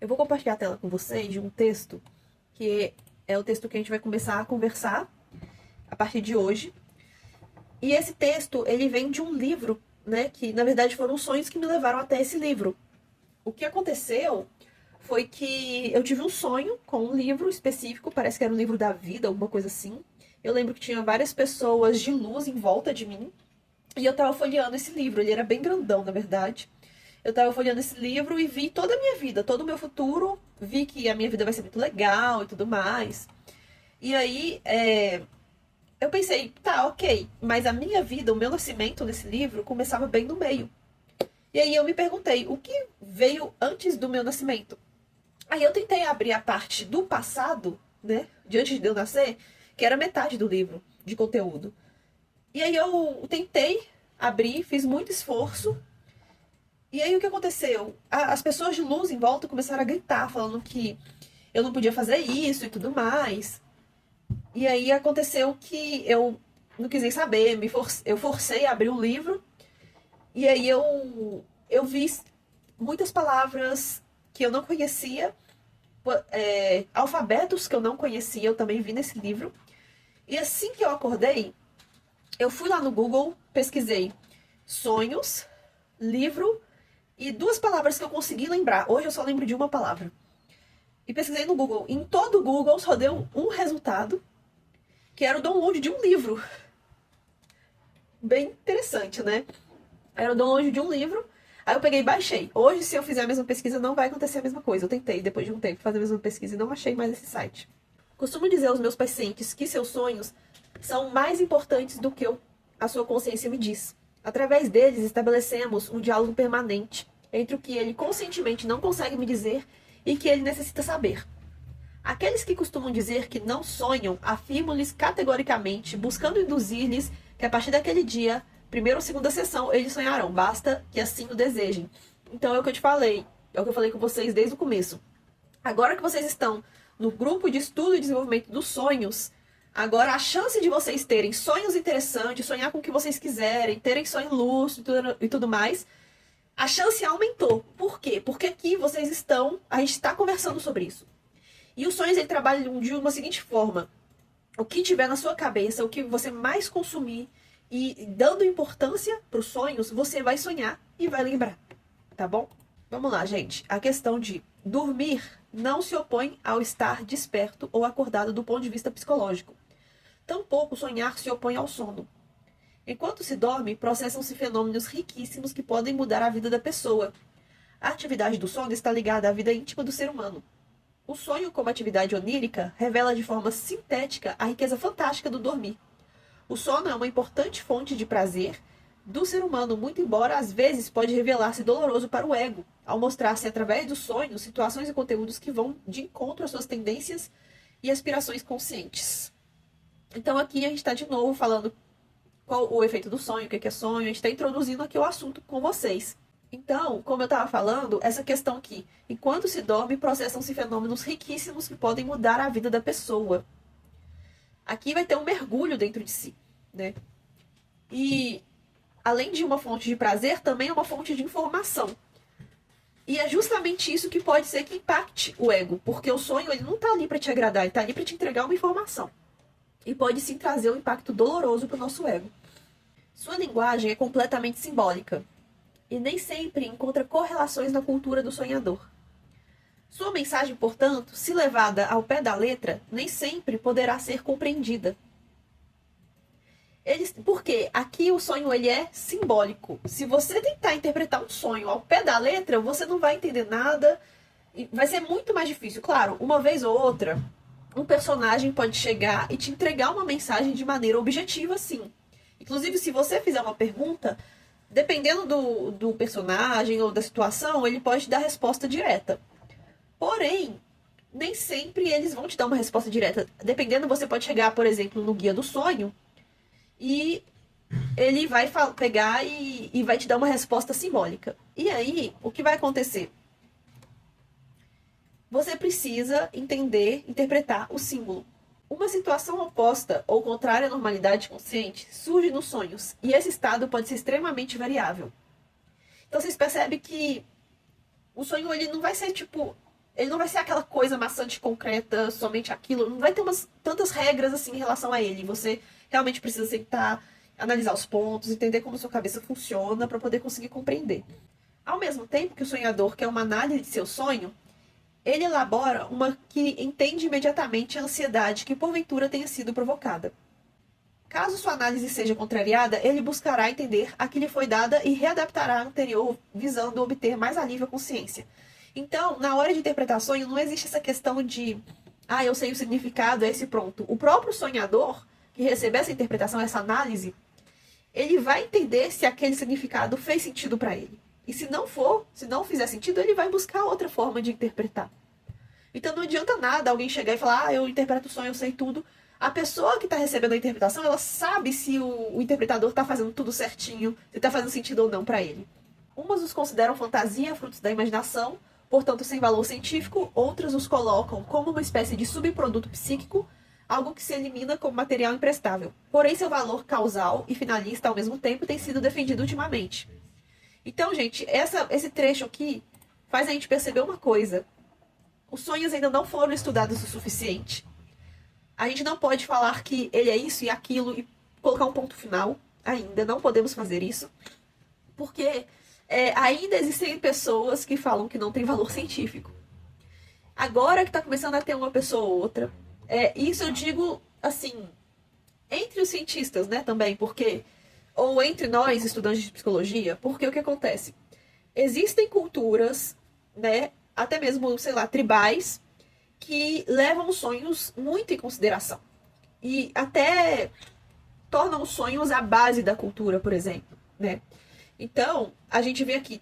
Eu vou compartilhar a tela com vocês de um texto, que é o texto que a gente vai começar a conversar a partir de hoje. E esse texto, ele vem de um livro, né, que na verdade foram sonhos que me levaram até esse livro. O que aconteceu foi que eu tive um sonho com um livro específico, parece que era um livro da vida, alguma coisa assim. Eu lembro que tinha várias pessoas de luz em volta de mim, e eu tava folheando esse livro, ele era bem grandão, na verdade. Eu tava folheando esse livro e vi toda a minha vida, todo o meu futuro, vi que a minha vida vai ser muito legal e tudo mais. E aí, eu pensei, tá, ok, mas a minha vida, o meu nascimento nesse livro começava bem no meio. E aí eu me perguntei, o que veio antes do meu nascimento? Aí eu tentei abrir a parte do passado, né, de antes de eu nascer, que era metade do livro de conteúdo. E aí eu tentei abrir, fiz muito esforço. E aí o que aconteceu? As pessoas de luz em volta começaram a gritar, falando que eu não podia fazer isso e tudo mais. E aí aconteceu que eu não quis nem saber, eu forcei a abrir o livro. E aí eu vi muitas palavras que eu não conhecia, alfabetos que eu não conhecia, eu também vi nesse livro. E assim que eu acordei, eu fui lá no Google, pesquisei sonhos, livro e duas palavras que eu consegui lembrar. Hoje eu só lembro de uma palavra. E pesquisei no Google. Em todo o Google só deu um resultado, que era o download de um livro. Bem interessante, né? Era o download de um livro. Aí eu peguei e baixei. Hoje, se eu fizer a mesma pesquisa, não vai acontecer a mesma coisa. Eu tentei, depois de um tempo, fazer a mesma pesquisa e não achei mais esse site. Costumo dizer aos meus pacientes que seus sonhos são mais importantes do que a sua consciência me diz. Através deles, estabelecemos um diálogo permanente entre o que ele conscientemente não consegue me dizer e que ele necessita saber. Aqueles que costumam dizer que não sonham, afirmo-lhes categoricamente, buscando induzir-lhes que a partir daquele dia, primeira ou segunda sessão, eles sonharão, basta que assim o desejem. Então é o que eu te falei, é o que eu falei com vocês desde o começo. Agora que vocês estão no grupo de estudo e desenvolvimento dos sonhos, agora a chance de vocês terem sonhos interessantes, sonhar com o que vocês quiserem, terem sonho lúcido e tudo mais, a chance aumentou. Por quê? Porque aqui vocês estão, a gente está conversando sobre isso. E os sonhos, ele trabalham de uma seguinte forma. O que tiver na sua cabeça, o que você mais consumir, e dando importância para os sonhos, você vai sonhar e vai lembrar. Tá bom? Vamos lá, gente. A questão de dormir não se opõe ao estar desperto ou acordado do ponto de vista psicológico. Tampouco sonhar se opõe ao sono. Enquanto se dorme, processam-se fenômenos riquíssimos que podem mudar a vida da pessoa. A atividade do sono está ligada à vida íntima do ser humano. O sonho, como atividade onírica, revela de forma sintética a riqueza fantástica do dormir. O sono é uma importante fonte de prazer do ser humano, muito embora às vezes pode revelar-se doloroso para o ego, ao mostrar-se através dos sonhos situações e conteúdos que vão de encontro às suas tendências e aspirações conscientes. Então aqui a gente está de novo falando qual o efeito do sonho, o que é sonho, a gente está introduzindo aqui o assunto com vocês. Então, como eu estava falando, essa questão aqui, enquanto se dorme, processam-se fenômenos riquíssimos que podem mudar a vida da pessoa. Aqui vai ter um mergulho dentro de si, né? E, além de uma fonte de prazer, também é uma fonte de informação. E é justamente isso que pode ser que impacte o ego, porque o sonho, ele não está ali para te agradar, ele está ali para te entregar uma informação. E pode sim trazer um impacto doloroso para o nosso ego. Sua linguagem é completamente simbólica e nem sempre encontra correlações na cultura do sonhador. Sua mensagem, portanto, se levada ao pé da letra, nem sempre poderá ser compreendida. Porque aqui o sonho ele é simbólico. Se você tentar interpretar um sonho ao pé da letra, você não vai entender nada. E vai ser muito mais difícil. Claro, uma vez ou outra, um personagem pode chegar e te entregar uma mensagem de maneira objetiva, sim. Inclusive, se você fizer uma pergunta, dependendo do personagem ou da situação, ele pode te dar resposta direta. Porém, nem sempre eles vão te dar uma resposta direta. Dependendo, você pode chegar, por exemplo, no guia do sonho e ele vai pegar e vai te dar uma resposta simbólica. E aí, o que vai acontecer? Você precisa entender, interpretar o símbolo. Uma situação oposta ou contrária à normalidade consciente surge nos sonhos, e esse estado pode ser extremamente variável. Então vocês percebem que o sonho ele não vai ser tipo ele não vai ser aquela coisa maçante concreta, somente aquilo. Não vai ter tantas regras assim em relação a ele. Você realmente precisa sentar, analisar os pontos, entender como sua cabeça funciona para poder conseguir compreender. Ao mesmo tempo que o sonhador quer uma análise de seu sonho, ele elabora uma que entende imediatamente a ansiedade que porventura tenha sido provocada. Caso sua análise seja contrariada, ele buscará entender a que lhe foi dada e readaptará a anterior, visando obter mais alívio à consciência. Então, na hora de interpretar sonho, não existe essa questão de eu sei o significado, é esse pronto. O próprio sonhador, que receber essa interpretação, essa análise, ele vai entender se aquele significado fez sentido para ele. E se não fizer sentido, ele vai buscar outra forma de interpretar. Então não adianta nada alguém chegar e falar, eu interpreto o sonho, eu sei tudo. A pessoa que está recebendo a interpretação, ela sabe se o interpretador está fazendo tudo certinho, se está fazendo sentido ou não para ele. Umas os consideram fantasia, frutos da imaginação, portanto sem valor científico. Outras os colocam como uma espécie de subproduto psíquico, algo que se elimina como material imprestável. Porém, seu valor causal e finalista ao mesmo tempo tem sido defendido ultimamente. Então, gente, esse trecho aqui faz a gente perceber uma coisa. Os sonhos ainda não foram estudados o suficiente. A gente não pode falar que ele é isso e aquilo e colocar um ponto final. Ainda não podemos fazer isso. Porque ainda existem pessoas que falam que não tem valor científico. Agora que está começando a ter uma pessoa ou outra. Isso eu digo, assim, entre os cientistas, né, também, porque... Ou entre nós, estudantes de psicologia, porque o que acontece? Existem culturas, né, até mesmo, sei lá, tribais, que levam os sonhos muito em consideração. E até tornam os sonhos a base da cultura, por exemplo, né? Então, a gente vê aqui,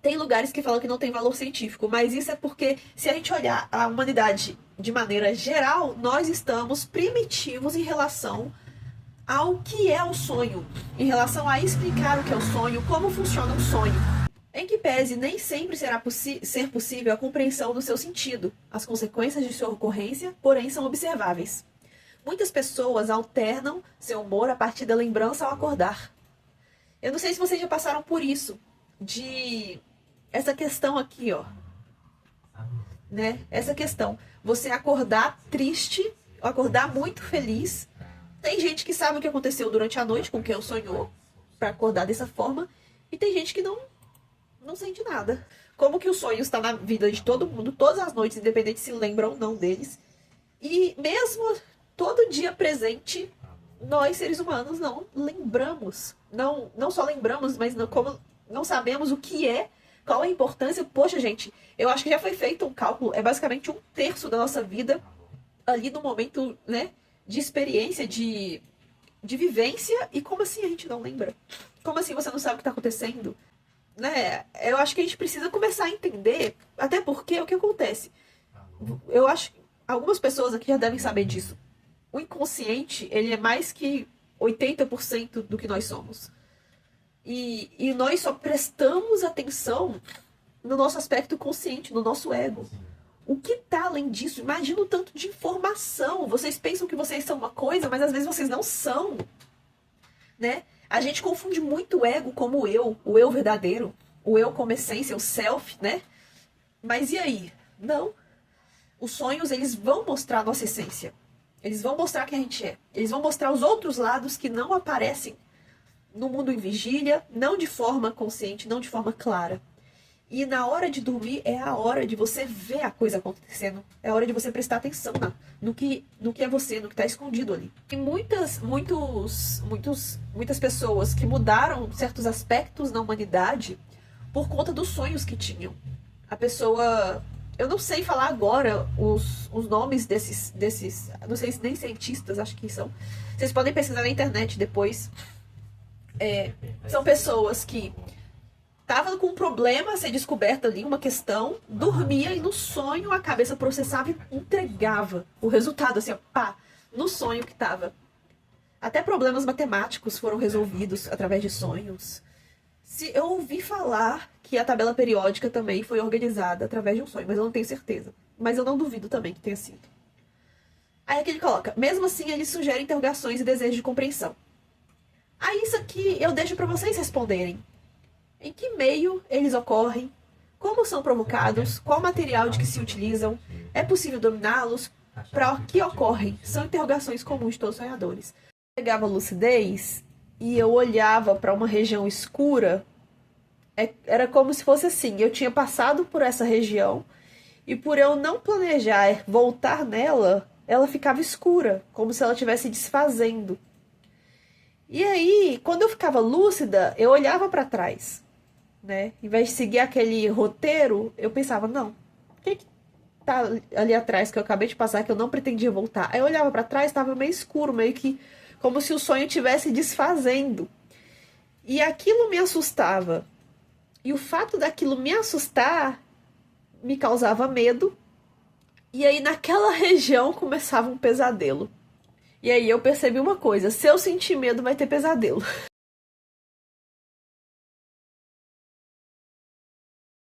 tem lugares que falam que não tem valor científico, mas isso é porque, se a gente olhar a humanidade de maneira geral, nós estamos primitivos em relação ao que é o sonho, em relação a explicar o que é o sonho, como funciona o sonho. Em que pese nem sempre ser possível a compreensão do seu sentido. As consequências de sua ocorrência, porém, são observáveis. Muitas pessoas alternam seu humor a partir da lembrança ao acordar. Eu não sei se vocês já passaram por isso, de essa questão aqui, ó. Né? Essa questão. Você acordar triste, acordar muito feliz. Tem gente que sabe o que aconteceu durante a noite com quem sonhou, para acordar dessa forma. E tem gente que não sente nada. Como que o sonho está na vida de todo mundo, todas as noites, independente se lembram ou não deles. E mesmo todo dia presente, nós, seres humanos, não lembramos. Não só lembramos, mas como não sabemos o que é, qual a importância. Poxa, gente, eu acho que já foi feito um cálculo. É basicamente 1/3 da nossa vida ali no momento, né, de experiência, de vivência. E como assim a gente não lembra? Como assim você não sabe o que está acontecendo? Né? Eu acho que a gente precisa começar a entender, até porque o que acontece? Eu acho que algumas pessoas aqui já devem saber disso. O inconsciente, ele é mais que 80% do que nós somos. E nós só prestamos atenção no nosso aspecto consciente, no nosso ego. O que está além disso? Imagina o tanto de informação. Vocês pensam que vocês são uma coisa, mas às vezes vocês não são. Né? A gente confunde muito o ego como o eu verdadeiro, o eu como essência, o self, né? Mas e aí? Não. Os sonhos, eles vão mostrar a nossa essência. Eles vão mostrar quem a gente é. Eles vão mostrar os outros lados que não aparecem no mundo em vigília, não de forma consciente, não de forma clara. E na hora de dormir é a hora de você ver a coisa acontecendo. É a hora de você prestar atenção no que é você, no que está escondido ali. Tem muitas pessoas que mudaram certos aspectos na humanidade por conta dos sonhos que tinham. A pessoa... Eu não sei falar agora os nomes desses... Não sei se nem cientistas, acho que são. Vocês podem pesquisar na internet depois. São pessoas que estavam com um problema a ser descoberto ali, uma questão, dormia e no sonho a cabeça processava e entregava o resultado, assim, ó, pá, no sonho que estava. Até problemas matemáticos foram resolvidos através de sonhos. Eu ouvi falar que a tabela periódica também foi organizada através de um sonho, mas eu não tenho certeza. Mas eu não duvido também que tenha sido. Aí aqui ele coloca, mesmo assim ele sugere interrogações e desejos de compreensão. Aí isso aqui eu deixo para vocês responderem. Em que meio eles ocorrem? como são provocados, qual material de que se utilizam, é possível dominá-los, para o que ocorrem. São interrogações comuns de todos os sonhadores. Eu pegava lucidez e eu olhava para uma região escura, era como se fosse assim, eu tinha passado por essa região e por eu não planejar voltar nela, ela ficava escura, como se ela estivesse desfazendo. E aí, quando eu ficava lúcida, eu olhava para trás, né? Em vez de seguir aquele roteiro, eu pensava, não, o que tá ali atrás que eu acabei de passar que eu não pretendia voltar? Aí eu olhava para trás, estava meio escuro, meio que como se o sonho estivesse desfazendo. E aquilo me assustava. E o fato daquilo me assustar me causava medo. E aí naquela região começava um pesadelo. E aí eu percebi uma coisa, se eu sentir medo vai ter pesadelo.